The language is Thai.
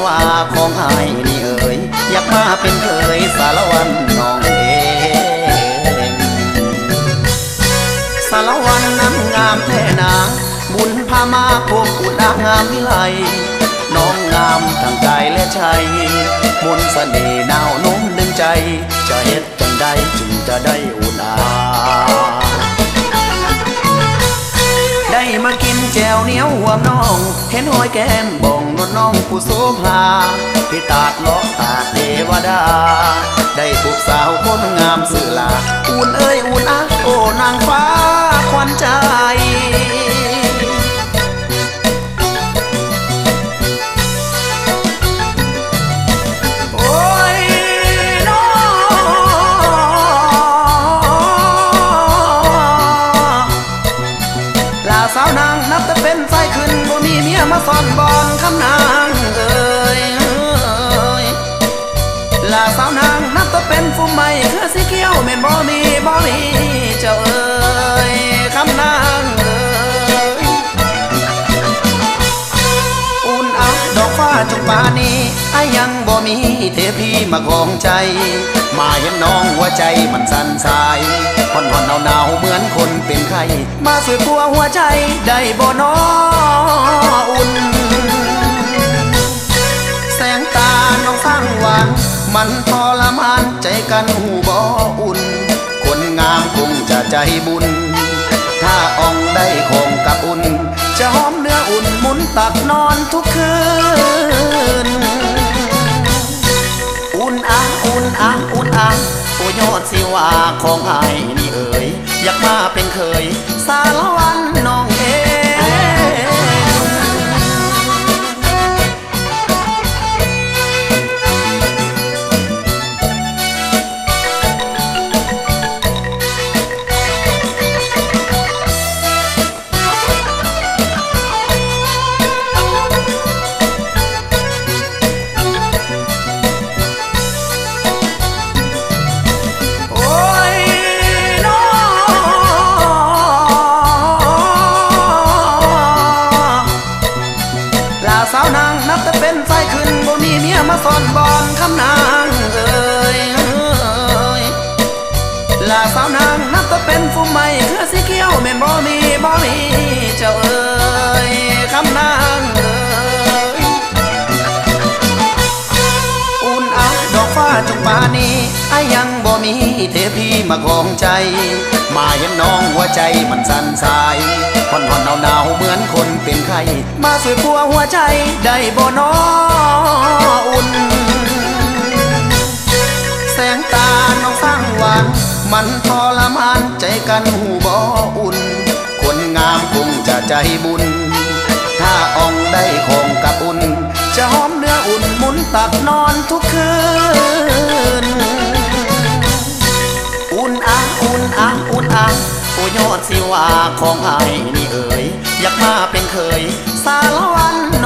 ว่าของหายนี่เอ๋ยอยากมาเป็นเคยสารวันน้องเองสารวันนั้นงามแท้นาบุญพามาพบอุดางามวิไลน้องงามทั้งกายและใจมนต์เสน่ห์หนาวนุ่มดึงใจจะเฮ็ดจังใดจึงจะได้อุ่นอาได้มากินแจวเหนียวหัวน้องเห็นหอยแก้มบ่องนวดน้องผู้โสภาที่ตาดล้อตาเทวดาได้พบสาวคนงามสื่อลาอุ่นเอ้ยอุ่นอ่ะโอ้นางฟ้าควันใจสาวนางนับแต่เป็นไฟขึ้นบ่มีเมียมาซ่อนบอนคำนางเอ้ยลาสาวนางนับแต่เป็นฟุ่มใหม่คือสีเขียวแม่นบ่มีเจ้าเอ้ยคำนางเอ้ยอุ่นเอาดอกฟ้าจุกป่านี้ไอ้ยังบ่มีเทพีมาครองใจมาเห็นน้องหัวใจมันสั่นสายหอนหนาวเหมือนคนเป็นไข้มาสวยปัวหัวใจได้บ่น้ออุ่นแสงตาน้องสร้างหวานมันทรมานใจกันหูบ่อุ่นคนงามคงจะใจบุญถ้าอ่องได้คงกับอุ่นจะหอมเนื้ออุ่นหมุนตักนอนทุกคืนอุ่นอ่ะอุ่นอ่ะอุ่นอ่ะโอ้ยอดสิว่าของหายนี่เอ๋ยอยากมาเป็นเคยสารวันน้องเองสาวนางนับแต่เป็นไฟขึ้นบ่มีเมียมาซ่อนบอนคำนางเอ้ยลาสาวนางนับแต่เป็นฟุ่มใหม่คือสีเขียวแม่นบ่มีเจ้าเอ้ยคำนางเอ้ยอุ่นเอาดอกฟ้าจุกป่านี้ไอ้ยังบ่มีเทพีมาครองใจมาเห็นน้องหัวใจมันสั่นสายหอนหนาวเหมือนคนเป็นไข้มาสวยปัวหัวใจได้บ่น้ออุ่นแสงตาน้องสร้างหวานมันทรมานใจกันหูบ่อุ่นคนงามคงจะใจบุญถ้าอ่องได้คงกับอุ่นจะหอมเนื้ออุ่นหมุนตักนอนทุกคืนอุ่นอ่ะอุ่นอ่ะอุ่นอ่ะโอ้ยอดสิว่าของหายนี่เอ๋ยอยากมาเป็นเคยสารวัน